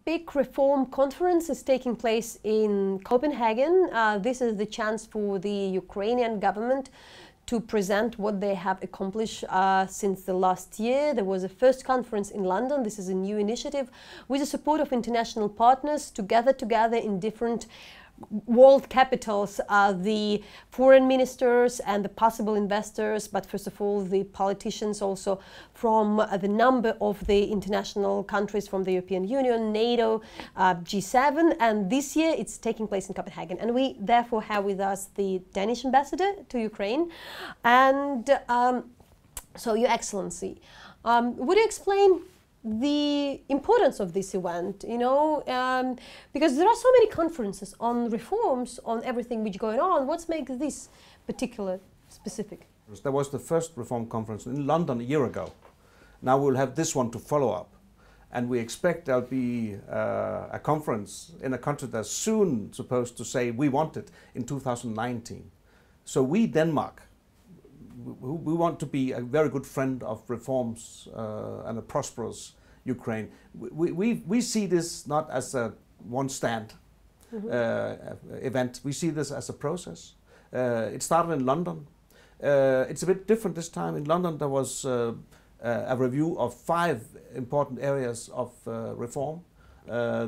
big reform conference is taking place in Copenhagen. This is the chance for the Ukrainian government to present what they have accomplished since the last year. There was a first conference in London. This is a new initiative with the support of international partners to gather together in different world capitals, the foreign ministers and the possible investors, but first of all the politicians also from the number of the international countries from the European Union, NATO, G7, and this year it's taking place in Copenhagen. And we therefore have with us the Danish Ambassador to Ukraine. And so, Your Excellency, would you explain the importance of this event, because there are so many conferences on reforms, on everything which is going on. What makes this particular specific? There was the first reform conference in London a year ago. Now we'll have this one to follow up. And we expect there'll be a conference in a country that's soon supposed to say we want it in 2019. So we, Denmark, we want to be a very good friend of reforms and a prosperous Ukraine. We see this not as a one-stand event. We see this as a process. It started in London. It's a bit different this time. In London there was a review of 5 important areas of reform.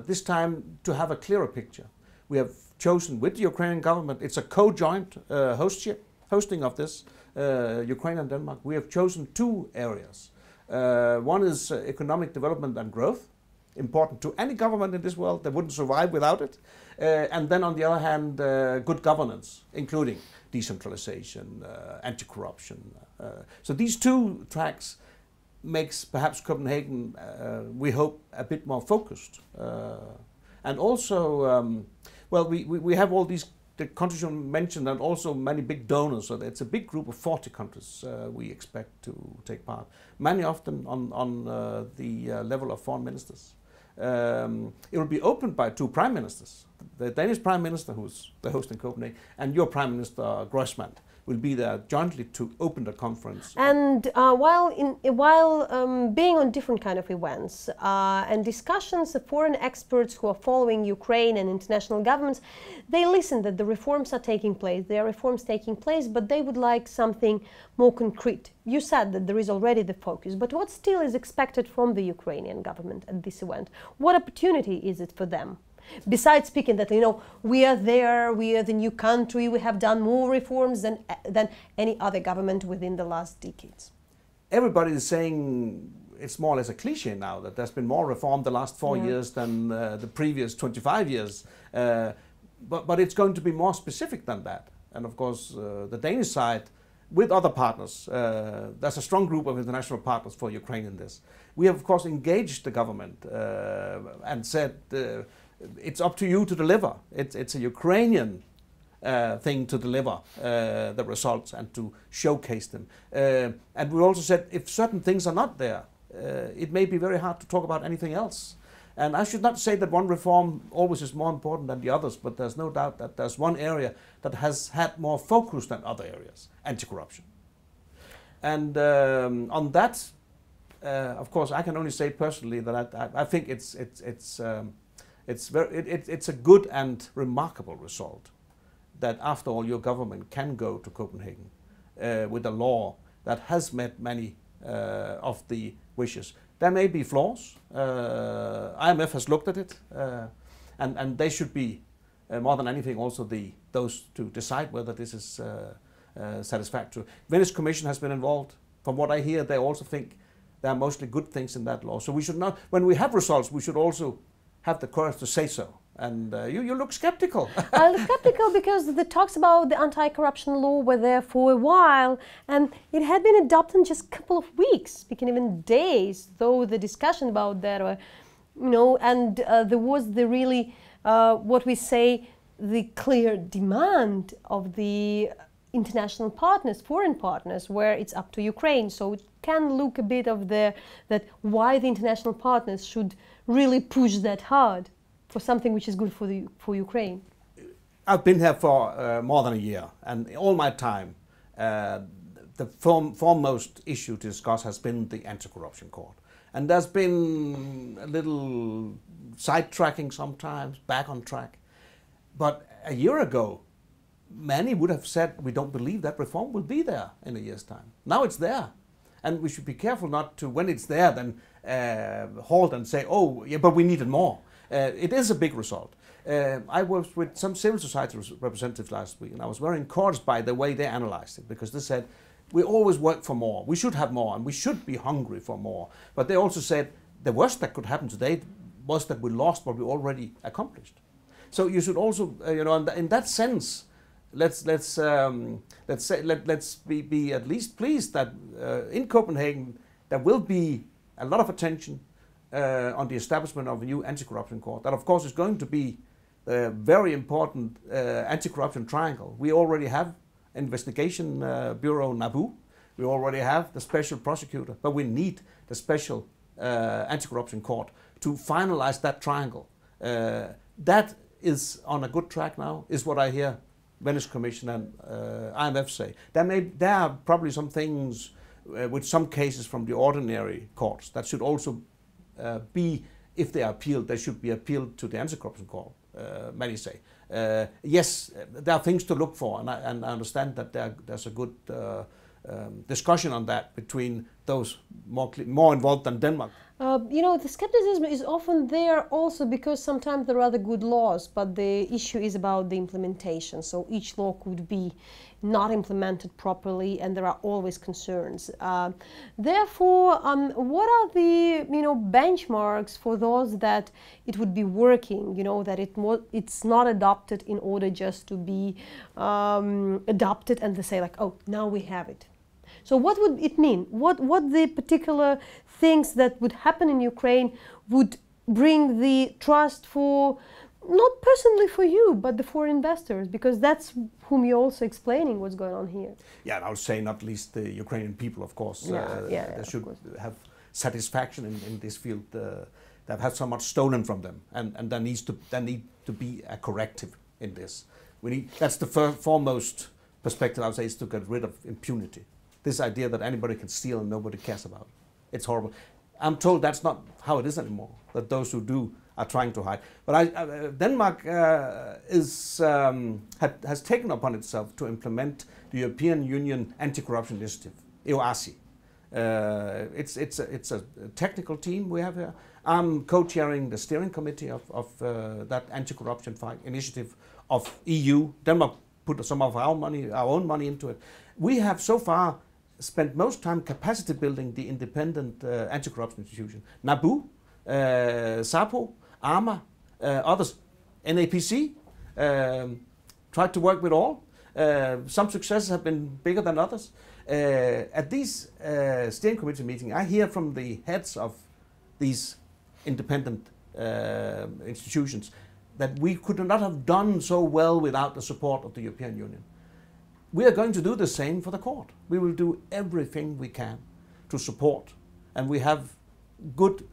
This time, to have a clearer picture, we have chosen with the Ukrainian government, it's a co-joint hosting of this, Ukraine and Denmark. We have chosen 2 areas. One is economic development and growth, important to any government in this world. They wouldn't survive without it. And then on the other hand, good governance, including decentralization, anti-corruption. So these 2 tracks makes perhaps Copenhagen, we hope, a bit more focused. And also, well, we have all these the countries you mentioned, and also many big donors. So it's a big group of 40 countries we expect to take part. Many of them on the level of foreign ministers. It will be opened by 2 prime ministers. The Danish Prime Minister, who's the host in Copenhagen, and your Prime Minister, Grossman, will be there jointly to open the conference. And while being on different kind of events and discussions, the foreign experts who are following Ukraine and international governments, they listen that the reforms are taking place. There are reforms taking place, but they would like something more concrete. You said that there is already the focus, but what still is expected from the Ukrainian government at this event? What opportunity is it for them? Besides speaking that, we are there, we are the new country, we have done more reforms than any other government within the last decades. Everybody is saying it's more or less a cliche now that there's been more reform the last 4 years than the previous 25 years. But it's going to be more specific than that. And of course, the Danish side, with other partners, there's a strong group of international partners for Ukraine in this. We have, of course, engaged the government and said, it's up to you to deliver. It's a Ukrainian thing to deliver the results and to showcase them. And we also said if certain things are not there, it may be very hard to talk about anything else. And I should not say that one reform always is more important than the others, but there's no doubt that there's one area that has had more focus than other areas, anti-corruption. And on that, of course, I can only say personally that I think it's a good and remarkable result that after all your government can go to Copenhagen with a law that has met many of the wishes. There may be flaws. IMF has looked at it and they should be more than anything also those to decide whether this is satisfactory. Venice Commission has been involved. From what I hear, they also think there are mostly good things in that law. So we should not, when we have results, we should also have the courage to say so. And you look skeptical. I look skeptical because the talks about the anti-corruption law were there for a while, and it had been adopted in just a couple of weeks, speaking even days, though the discussion about that, and there was the really, what we say, the clear demand of the international partners, foreign partners, where it's up to Ukraine. So it can look a bit of that why the international partners should really push that hard for something which is good for Ukraine. I've been here for more than a year, and all my time the foremost issue to discuss has been the anti-corruption court. And there's been a little sidetracking sometimes, back on track. But a year ago, many would have said, we don't believe that reform will be there in a year's time. Now it's there. And we should be careful not to, when it's there, then halt and say, oh, yeah, but we needed more. It is a big result. I was with some civil society representatives last week, and I was very encouraged by the way they analyzed it, because they said, we always work for more, we should have more, and we should be hungry for more. But they also said, the worst that could happen today was that we lost what we already accomplished. So you should also, in that sense, let's be at least pleased that in Copenhagen there will be a lot of attention on the establishment of a new anti-corruption court. That, of course, is going to be a very important anti-corruption triangle. We already have investigation bureau NABU. We already have the special prosecutor, but we need the special anti-corruption court to finalize that triangle. That is on a good track now, is what I hear Venice Commission and IMF say. There are probably some things with some cases from the ordinary courts that should also be, if they are appealed, they should be appealed to the anti-corruption court, many say. Yes, there are things to look for, and I understand that there's a good discussion on that between those more involved than Denmark. The skepticism is often there also because sometimes there are the good laws, but the issue is about the implementation. So each law could be not implemented properly, and there are always concerns. Therefore, what are the benchmarks for those that it would be working? That it's not adopted in order just to be adopted, and they say like, oh, now we have it. So what would it mean? What the particular things that would happen in Ukraine would bring the trust for, not personally for you, but the foreign investors, because that's whom you're also explaining what's going on here. Yeah, and I would say not least the Ukrainian people, of course. They should have satisfaction in this field. They've had so much stolen from them, and there need to be a corrective in this. That's the foremost perspective, I would say, is to get rid of impunity. This idea that anybody can steal and nobody cares about it. It's horrible. I'm told that's not how it is anymore, that those who do are trying to hide. But Denmark has taken upon itself to implement the European Union Anti-Corruption Initiative, EOASI. It's a technical team we have here. I'm co-chairing the steering committee of that anti-corruption initiative of EU. Denmark put some of our own money into it. We have so far spent most time capacity building the independent anti-corruption institution. NABU, SAPO, ARMA, others, NAPC, tried to work with all. Some successes have been bigger than others. At these steering committee meetings, I hear from the heads of these independent institutions that we could not have done so well without the support of the European Union. We are going to do the same for the court. We will do everything we can to support, and we have good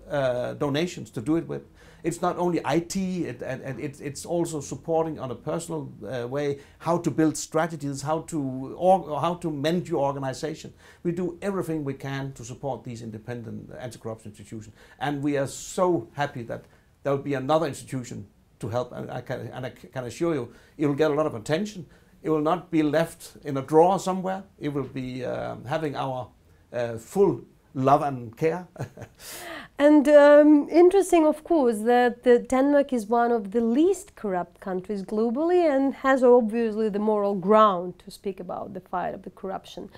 donations to do it with. It's not only IT, it's also supporting on a personal way how to build strategies, how to mend your organization. We do everything we can to support these independent anti-corruption institutions, and we are so happy that there will be another institution to help, and I can assure you it will get a lot of attention. It will not be left in a drawer somewhere. It will be having our full love and care. And interesting, of course, that Denmark is one of the least corrupt countries globally and has obviously the moral ground to speak about the fight of the corruption.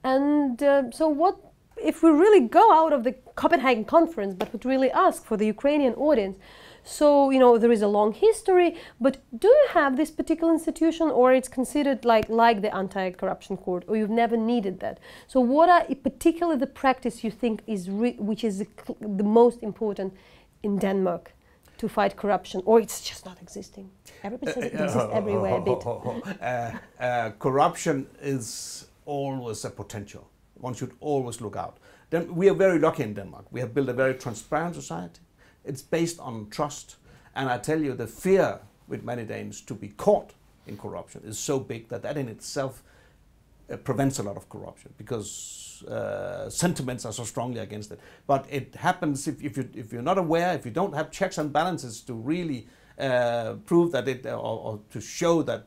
And so what, if we really go out of the Copenhagen conference, but would really ask for the Ukrainian audience, so, there is a long history, but do you have this particular institution, or it's considered like the anti-corruption court, or you've never needed that? So what are particularly the practice you think is which is the most important in Denmark to fight corruption, or it's just not existing? Everybody says it exists everywhere a bit. Corruption is always a potential. One should always look out. Then we are very lucky in Denmark. We have built a very transparent society. It's based on trust, and I tell you, the fear with many Danes to be caught in corruption is so big that in itself prevents a lot of corruption, because sentiments are so strongly against it. But it happens if you're not aware, if you don't have checks and balances to really prove that it, or to show that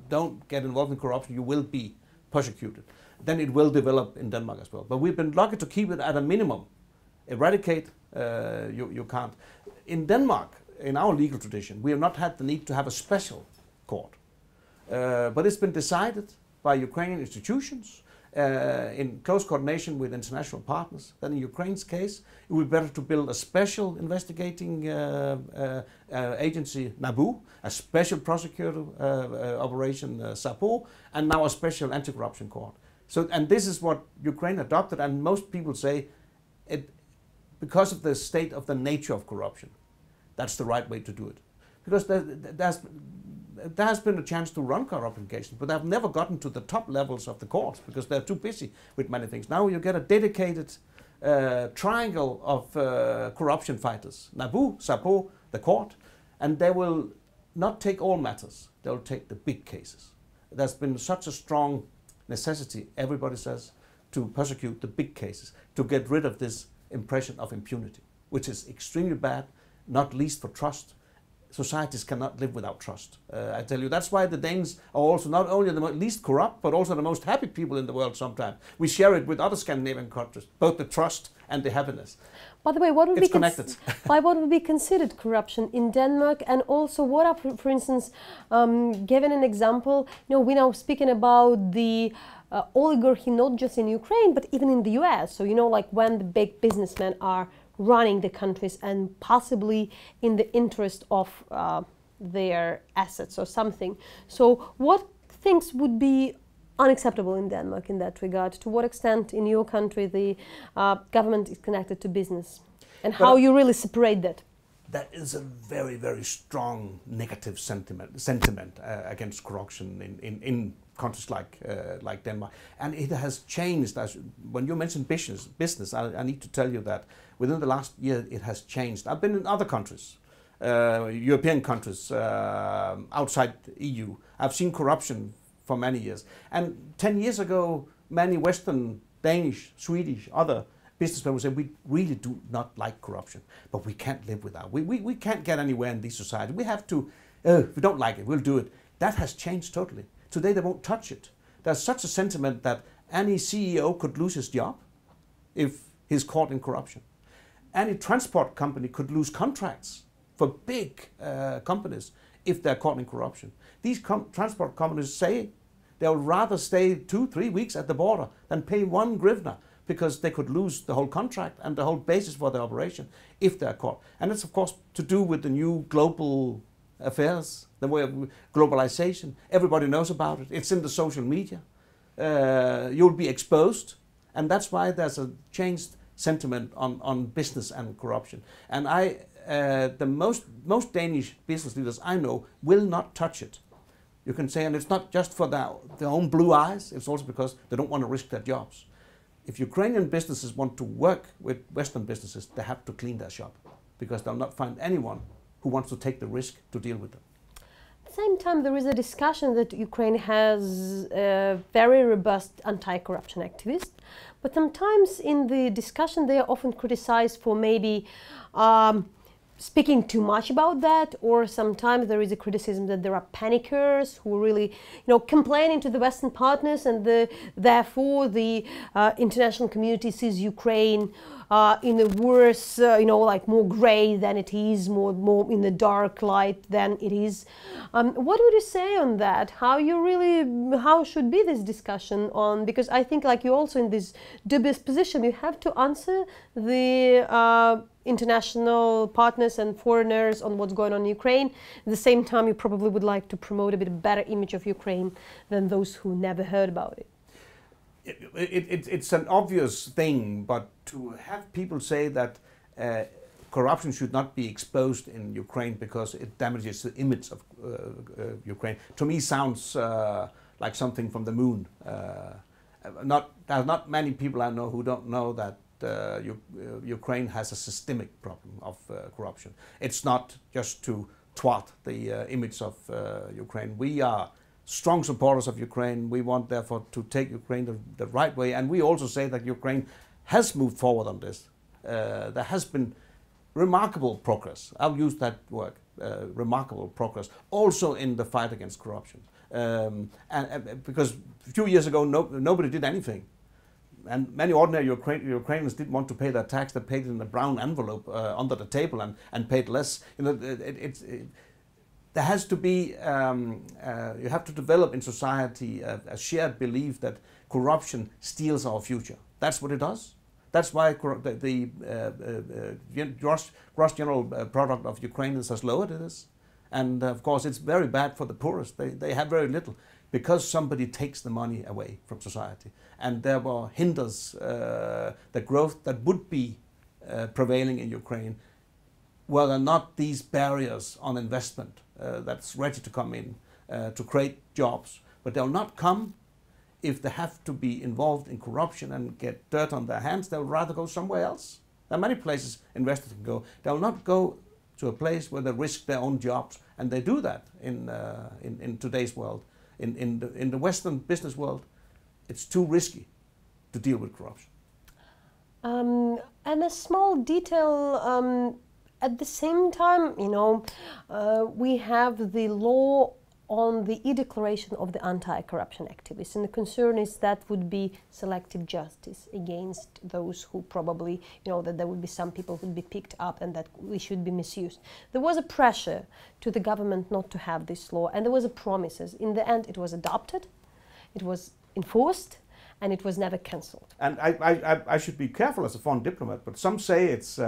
don't get involved in corruption, you will be persecuted. Then it will develop in Denmark as well. But we've been lucky to keep it at a minimum. Eradicate, you can't. In Denmark, in our legal tradition, we have not had the need to have a special court. But it's been decided by Ukrainian institutions in close coordination with international partners that in Ukraine's case, it would be better to build a special investigating agency, NABU, a special prosecutor operation, SAPO, and now a special anti-corruption court. So, and this is what Ukraine adopted, and most people say it because of the state of the nature of corruption. That's the right way to do it. Because there has been a chance to run corruption cases, but they've never gotten to the top levels of the courts because they're too busy with many things. Now you get a dedicated triangle of corruption fighters, NABU, SAPO, the court, and they will not take all matters, they'll take the big cases. There's been such a strong necessity, everybody says, to persecute the big cases, to get rid of this impression of impunity, which is extremely bad, not least for trust. Societies cannot live without trust. I tell you, that's why the Danes are also not only the least corrupt, but also the most happy people in the world sometimes. We share it with other Scandinavian countries, both the trust and the happiness. By the way, what would it's connected. By what would be considered corruption in Denmark? And also, what are, for instance, given an example, you know, we're now speaking about the oligarchy, not just in Ukraine, but even in the US. So, you know, like when the big businessmen are running the countries and possibly in the interest of their assets or something. So what things would be unacceptable in Denmark in that regard? To what extent in your country the government is connected to business? And how you really separate that? That is a very, very strong negative sentiment against corruption in countries like Denmark. And it has changed. When you mention business, I need to tell you that within the last year it has changed. I've been in other countries, European countries, outside the EU. I've seen corruption for many years. And 10 years ago, many Western, Danish, Swedish, other businessmen would say, we really do not like corruption, but we can't live without. We can't get anywhere in this society. We have to, if we don't like it, we'll do it. That has changed totally. Today they won't touch it. There's such a sentiment that any CEO could lose his job if he's caught in corruption. Any transport company could lose contracts for big companies if they're caught in corruption. These transport companies say they'll rather stay 2-3 weeks at the border than pay 1 hryvnia, because they could lose the whole contract and the whole basis for their operation if they're caught. And it's of course to do with the new global affairs, the way of globalization. Everybody knows about it. It's in the social media. You'll be exposed. And that's why there's a changed sentiment on business and corruption. And the most Danish business leaders I know will not touch it. You can say, and it's not just for their own blue eyes, it's also because they don't want to risk their jobs. If Ukrainian businesses want to work with Western businesses, they have to clean their shop, because they'll not find anyone who wants to take the risk to deal with them. At the same time, there is a discussion that Ukraine has very robust anti-corruption activists, but sometimes in the discussion they are often criticized for maybe speaking too much about that, or sometimes there is a criticism that there are panickers who really, you know, complaining to the Western partners, and therefore the international community sees Ukraine in a worse, you know, like more grey than it is, more in the dark light than it is. What would you say on that? How should be this discussion on? Because I think, like, you're also in this dubious position. You have to answer the international partners and foreigners on what's going on in Ukraine. At the same time, you probably would like to promote a bit better image of Ukraine than those who never heard about it. It's an obvious thing, but to have people say that corruption should not be exposed in Ukraine because it damages the image of Ukraine, to me sounds like something from the moon. There's not many people I know who don't know that Ukraine has a systemic problem of corruption. It's not just to twat the image of Ukraine. We are strong supporters of Ukraine. We want, therefore, to take Ukraine the right way. And we also say that Ukraine has moved forward on this. There has been remarkable progress. I'll use that word, remarkable progress, also in the fight against corruption. And because a few years ago, nobody did anything. And many ordinary Ukrainians didn't want to pay their tax. They paid it in a brown envelope under the table and paid less. You know, there has to be, you have to develop in society a shared belief that corruption steals our future. That's what it does. That's why the gross general product of Ukrainians has lowered this. And of course, it's very bad for the poorest. They have very little because somebody takes the money away from society and therefore hinders the growth that would be prevailing in Ukraine were there not these barriers on investment that's ready to come in to create jobs. But they'll not come if they have to be involved in corruption and get dirt on their hands. They'll rather go somewhere else. There are many places investors can go. They'll not go to a place where they risk their own jobs, and they do that in today's world. In the Western business world, it's too risky to deal with corruption. And a small detail, at the same time, you know, we have the law on the e-declaration of the anti-corruption activists, and the concern is that would be selective justice against those who probably, you know, that there would be some people who would be picked up and that we should be misused. There was a pressure to the government not to have this law, and there was a promises. In the end, it was adopted, it was enforced, and it was never cancelled. And I should be careful as a foreign diplomat, but some say it's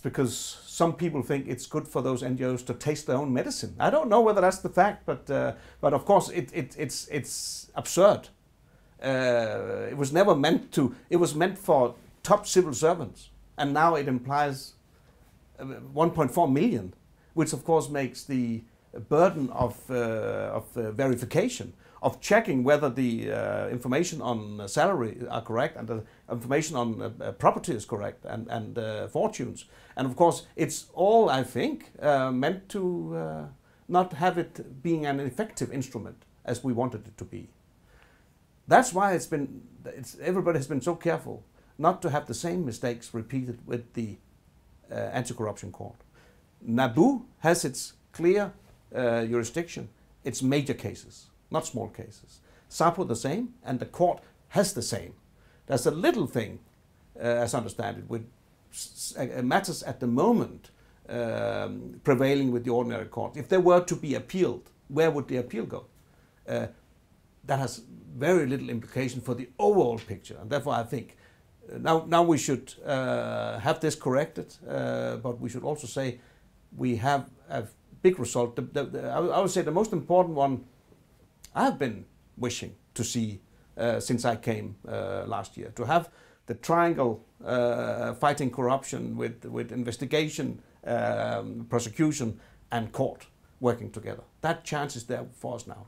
because some people think it's good for those NGOs to taste their own medicine. I don't know whether that's the fact, but of course it's absurd. It was never meant to. It was meant for top civil servants, and now it implies 1.4 million, which of course makes the burden of verification, of checking whether the information on salary are correct and the information on property is correct and fortunes. And of course, it's all, I think, meant to not have it being an effective instrument as we wanted it to be. That's why everybody has been so careful not to have the same mistakes repeated with the anti-corruption court. NABU has its clear jurisdiction, its major cases, not small cases. SAPO the same, and the court has the same. There's a little thing, as I understand it, with matters at the moment prevailing with the ordinary court. If they were to be appealed, where would the appeal go? That has very little implication for the overall picture, and therefore I think now we should have this corrected, but we should also say we have a big result. I would say the most important one I've been wishing to see since I came last year, to have the triangle fighting corruption with investigation, prosecution and court working together. That chance is there for us now.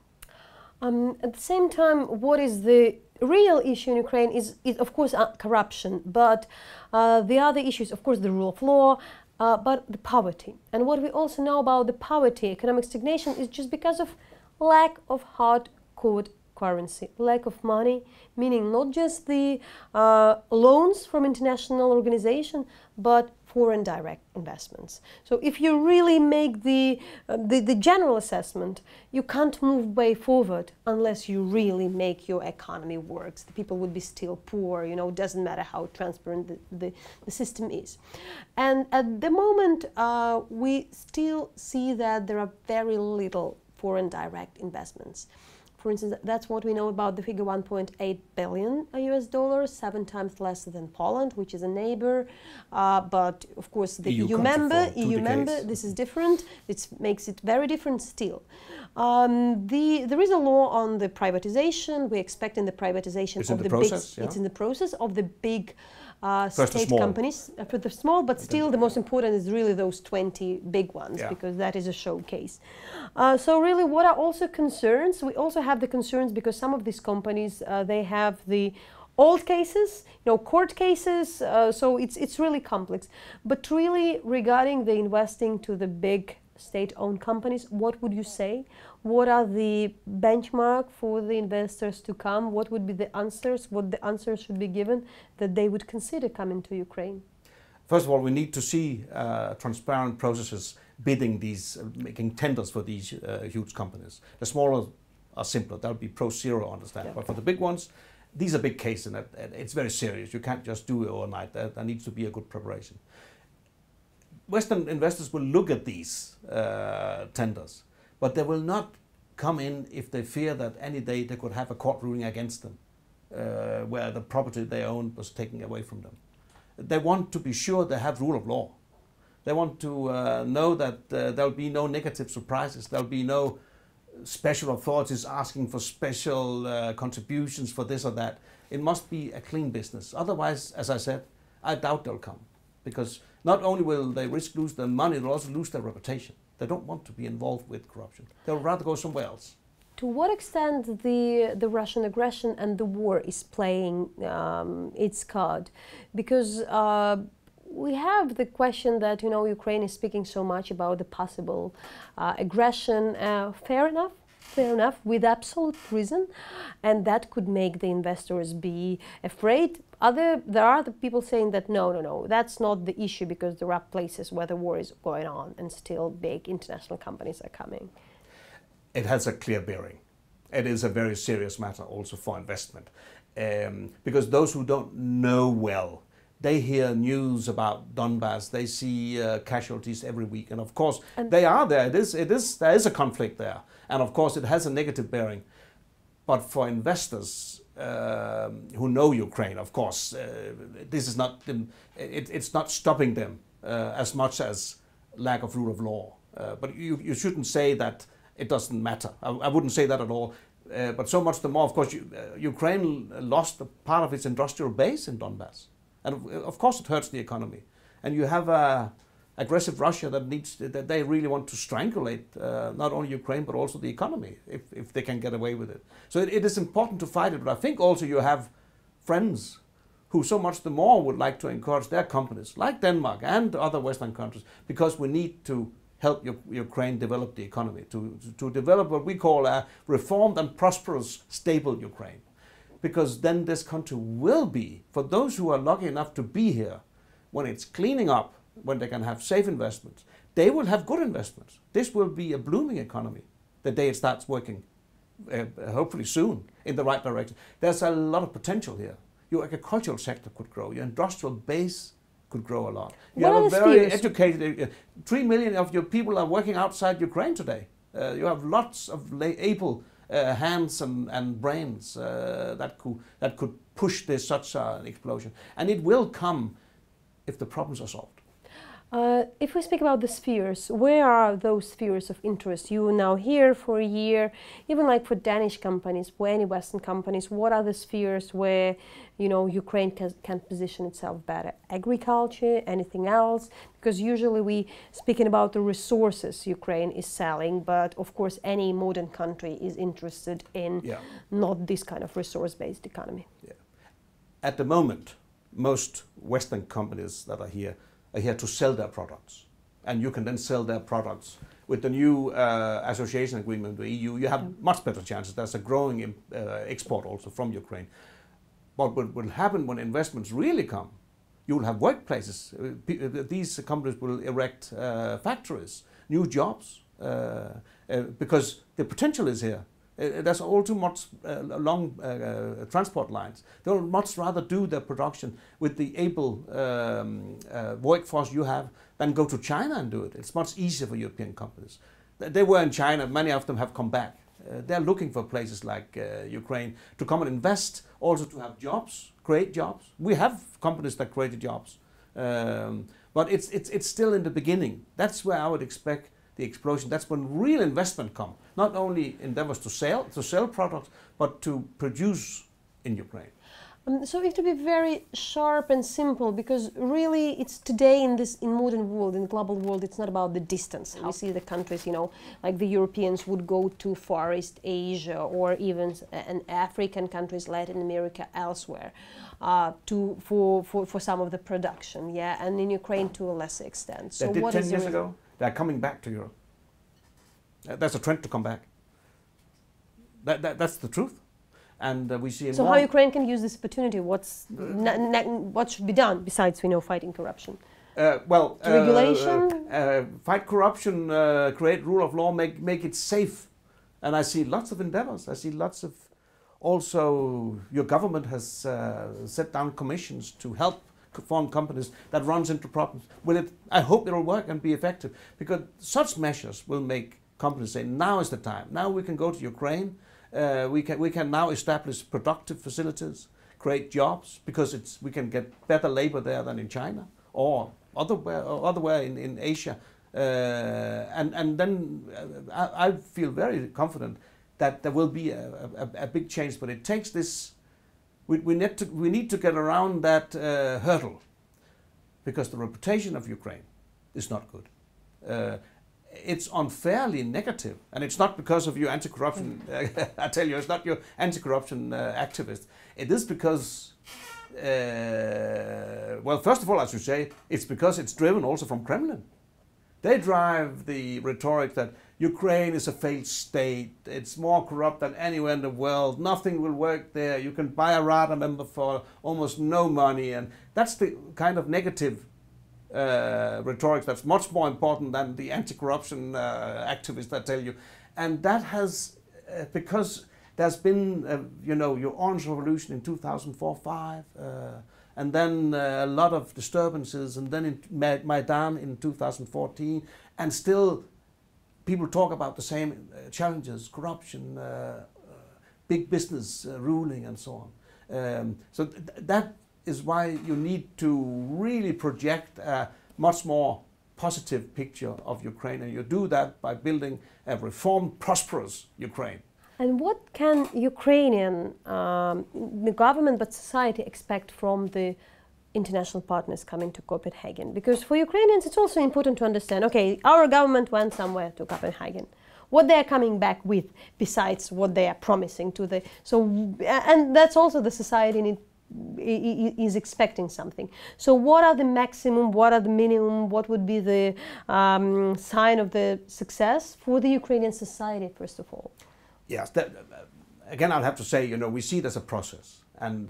At the same time, what is the real issue in Ukraine is of course corruption, but the other issues, of course, the rule of law, but the poverty. And what we also know about the poverty, economic stagnation, is just because of lack of hard-core currency, lack of money, meaning not just the loans from international organizations, but foreign direct investments. So if you really make the general assessment, you can't move way forward unless you really make your economy works. The people would be still poor, you know, it doesn't matter how transparent the system is. And at the moment, we still see that there are very little foreign direct investments. For instance, that's what we know about the figure 1.8 billion US dollars, 7 times less than Poland, which is a neighbor. But of course, the EU member, this is different. It makes it very different still. There is a law on the privatization. We're expecting the privatization of the big. It's in the process of the big state companies, for the small, but still the most important is really those 20 big ones, because that is a showcase. So really, what are also concerns? We also have the concerns because some of these companies, they have the old cases, you know, court cases, so it's really complex. But really, regarding the investing to the big state-owned companies, what would you say? What are the benchmark for the investors to come? What would be the answers? What the answers should be given that they would consider coming to Ukraine? First of all, we need to see transparent processes bidding these, making tenders for these huge companies. The smaller are simpler. That would be pro-zero, I understand. Yeah. But for the big ones, these are big cases, and it's very serious. You can't just do it overnight. There needs to be a good preparation. Western investors will look at these tenders, but they will not come in if they fear that any day they could have a court ruling against them, where the property they owned was taken away from them. They want to be sure they have rule of law. They want to know that there'll be no negative surprises. There'll be no special authorities asking for special contributions for this or that. It must be a clean business. Otherwise, as I said, I doubt they'll come. Because not only will they risk lose their money, they'll also lose their reputation. They don't want to be involved with corruption. They'll rather go somewhere else. To what extent the Russian aggression and the war is playing its card? Because we have the question that, Ukraine is speaking so much about the possible aggression. Fair enough, with absolute reason, and that could make the investors be afraid. There are the people saying that no, that's not the issue, because there are places where the war is going on and still big international companies are coming. It has a clear bearing. It is a very serious matter also for investment, because those who don't know well, they hear news about Donbass, they see casualties every week, and of course they are there. There is a conflict there, and of course it has a negative bearing. But for investors who know Ukraine, of course, this is not it's not stopping them as much as lack of rule of law. But you shouldn't say that it doesn't matter. I wouldn't say that at all. But so much the more, of course, Ukraine lost a part of its industrial base in Donbass. And of course it hurts the economy. And you have aggressive Russia that they really want to strangulate not only Ukraine but also the economy if they can get away with it. So it is important to fight it. But I think also you have friends who so much the more would like to encourage their companies, like Denmark and other Western countries, because we need to help Ukraine develop the economy, to develop what we call a reformed and prosperous, stable Ukraine. Because then this country will be, for those who are lucky enough to be here, when it's cleaning up, when they can have safe investments, they will have good investments. This will be a blooming economy the day it starts working, hopefully soon, in the right direction. There's a lot of potential here. Your agricultural sector could grow, your industrial base could grow a lot. You have a very educated, 3 million of your people are working outside Ukraine today. You have lots of able hands and brains that could push this such an explosion. And it will come if the problems are solved. If we speak about the spheres, where are those spheres of interest? You were now here for a year, even like for Danish companies, for any Western companies, what are the spheres where, Ukraine can position itself better? Agriculture, anything else? Because usually we speaking about the resources Ukraine is selling, but of course any modern country is interested in not this kind of resource-based economy. Yeah. At the moment, most Western companies that are here to sell their products, and you can then sell their products. With the new association agreement with the EU, you have much better chances. There's a growing export also from Ukraine. But what will happen when investments really come, you will have workplaces. These companies will erect factories, new jobs, because the potential is here. There's all too much long transport lines. They would much rather do their production with the able workforce you have than go to China and do it. It's much easier for European companies. They were in China, many of them have come back. They're looking for places like Ukraine to come and invest, also to have jobs, create jobs. We have companies that create jobs, but it's still in the beginning. That's where I would expect the explosion. That's when real investment comes. Not only endeavors to sell products, but to produce in Ukraine. So we have to be very sharp and simple, because really it's today in modern world, in the global world, it's not about the distance. How we see the countries, like the Europeans would go to Far East Asia or even African countries, Latin America, elsewhere, for some of the production, and in Ukraine to a lesser extent. So they did 10 years ago. They're coming back to Europe. There's a trend to come back. That's the truth. And we see. So how Ukraine can use this opportunity? What should be done besides, fighting corruption? Regulation, fight corruption, create rule of law, make it safe. And I see lots of endeavors. I see lots of. Also, your government has set down commissions to help foreign companies that runs into problems. I hope it will work and be effective, because such measures will make companies say, now is the time. Now we can go to Ukraine. We can now establish productive facilities, create jobs, because we can get better labor there than in China or otherwhere in Asia. And then I feel very confident that there will be a big change, but it takes this. We need to get around that hurdle, because the reputation of Ukraine is not good. It's unfairly negative, and it's not because of your anti-corruption. I tell you, it's not your anti-corruption activist. It is because, first of all, as you say, it's because it's driven also from Kremlin. They drive the rhetoric that Ukraine is a failed state, it's more corrupt than anywhere in the world, nothing will work there, you can buy a RADA member for almost no money, and that's the kind of negative rhetoric that's much more important than the anti-corruption activists, I tell you. And that has, because there's been, your Orange Revolution in 2004-05, and then a lot of disturbances, and then in Maidan in 2014, and still people talk about the same challenges, corruption, big business ruling, and so on. So that is why you need to really project a much more positive picture of Ukraine, and you do that by building a reformed, prosperous Ukraine. And what can Ukrainian, the government but society, expect from the international partners coming to Copenhagen? Because for Ukrainians it's also important to understand, okay, our government went somewhere to Copenhagen. What they are coming back with besides what they are promising to the... And that's also the society is expecting something. So what are the maximum, what are the minimum, what would be the sign of the success for the Ukrainian society, first of all? Yes, again, I'll have to say, we see it as a process. And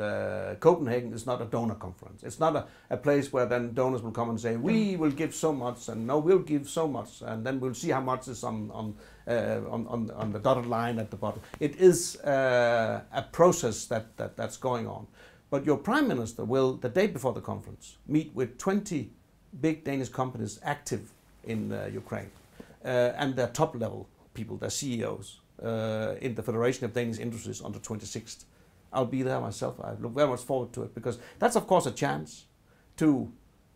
Copenhagen is not a donor conference. It's not a place where then donors will come and say, we will give so much, and no, we'll give so much, and then we'll see how much is on the dotted line at the bottom. It is a process that's going on. But your Prime Minister will, the day before the conference, meet with 20 big Danish companies active in Ukraine, and their top-level people, their CEOs, in the Federation of Danish Industries on the 26th. I'll be there myself. I look very much forward to it, because that's, of course, a chance to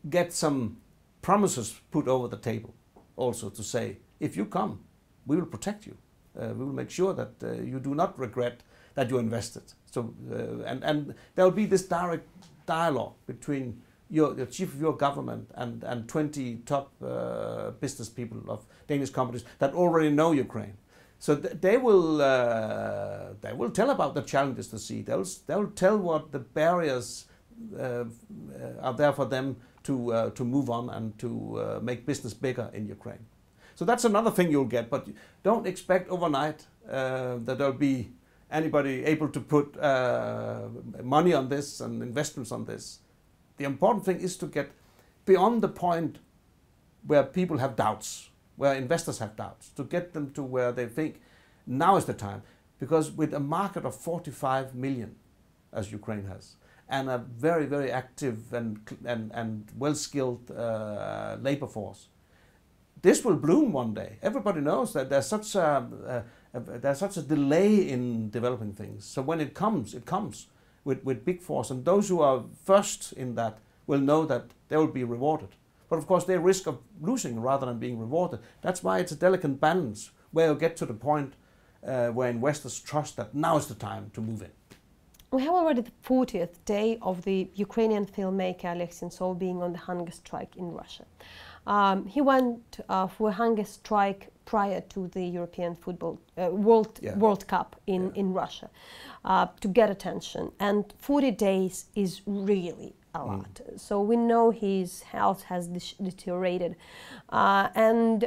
get some promises put over the table. Also to say, if you come, we will protect you. We will make sure that you do not regret that you invested. So, and there will be this direct dialogue between the chief of your government and 20 top business people of Danish companies that already know Ukraine. So they will tell about the challenges they see. They'll tell what the barriers are there for them to move on and to make business bigger in Ukraine. So that's another thing you'll get. But don't expect overnight that there'll be anybody able to put money on this and investments on this. The important thing is to get beyond the point where people have doubts, where investors have doubts, to get them to where they think now is the time. Because with a market of 45 million, as Ukraine has, and a very, very active and well-skilled labor force, this will bloom one day. Everybody knows that there's such a delay in developing things. So when it comes with big force, and those who are first in that will know that they will be rewarded. But of course, they risk of losing rather than being rewarded. That's why it's a delicate balance, where you get to the point where investors trust that now is the time to move in. We have already the 40th day of the Ukrainian filmmaker Oleg Sentsov being on the hunger strike in Russia. He went for a hunger strike prior to the European football World Cup in Russia to get attention. And 40 days is really a lot. So we know his health has deteriorated. And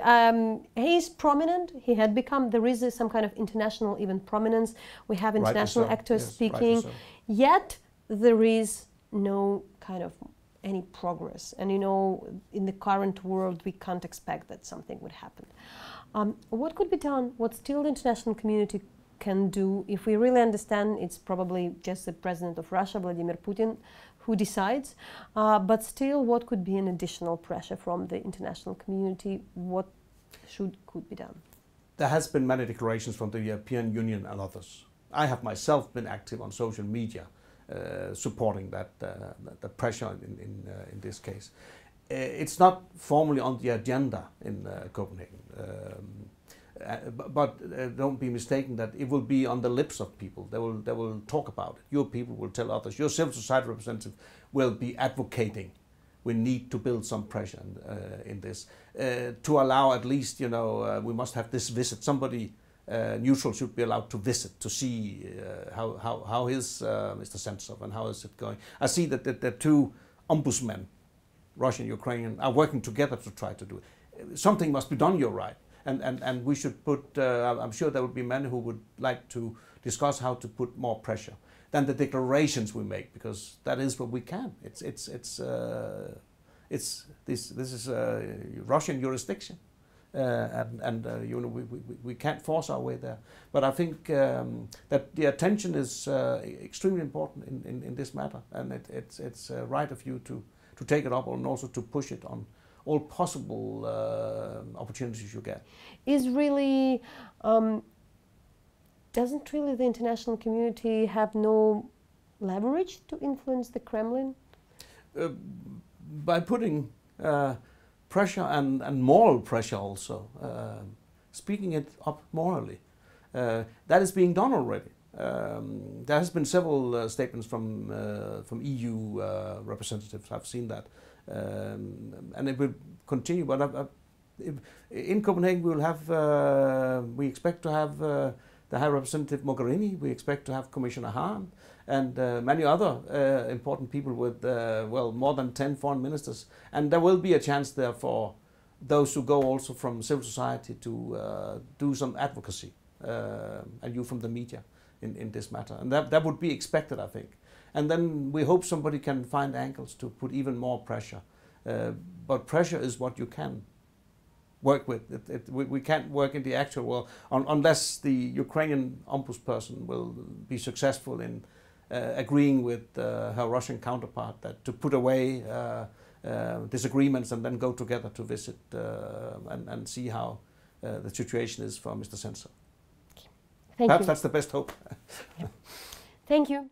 he's prominent. He had become, there is some kind of international even prominence. We have international actors speaking. Yet there is no kind of any progress. And you know, in the current world, we can't expect that something would happen. What could be done? What still the international community can do? If we really understand, it's probably just the president of Russia, Vladimir Putin, who decides. But still, what could be an additional pressure from the international community? What could be done? There has been many declarations from the European Union and others. I have myself been active on social media, supporting the pressure in this case. It's not formally on the agenda in Copenhagen. But don't be mistaken that it will be on the lips of people. They will talk about it. Your people will tell others. Your civil society representative will be advocating. We need to build some pressure in this to allow at least, you know, we must have this visit. Somebody neutral should be allowed to visit to see how is Mr. Sentsov and how is it going. I see that the two ombudsmen, Russian and Ukrainian, are working together to try to do it. Something must be done. You're right. And we should put, I'm sure there would be many who would like to discuss how to put more pressure than the declarations we make, because that is what we can. This is Russian jurisdiction, and you know, we can't force our way there. But I think that the attention is extremely important in this matter, and it's right of you to take it up and also to push it on all possible opportunities you get. Is really, doesn't really the international community have no leverage to influence the Kremlin? By putting pressure and moral pressure also, speaking it up morally. That is being done already. There has been several statements from EU representatives. I've seen that. And it will continue. But in Copenhagen, we will have. We expect to have the High Representative Mogherini. We expect to have Commissioner Hahn and many other important people with well, more than 10 foreign ministers. And there will be a chance there for those who go also from civil society to do some advocacy, and you from the media in this matter. And that would be expected, I think. And then we hope somebody can find angles to put even more pressure. But pressure is what you can work with. We can't work in the actual world unless the Ukrainian ombudsperson will be successful in agreeing with her Russian counterpart that to put away disagreements and then go together to visit and see how the situation is for Mr. Sentsov. Perhaps that's the best hope. Yeah. Thank you.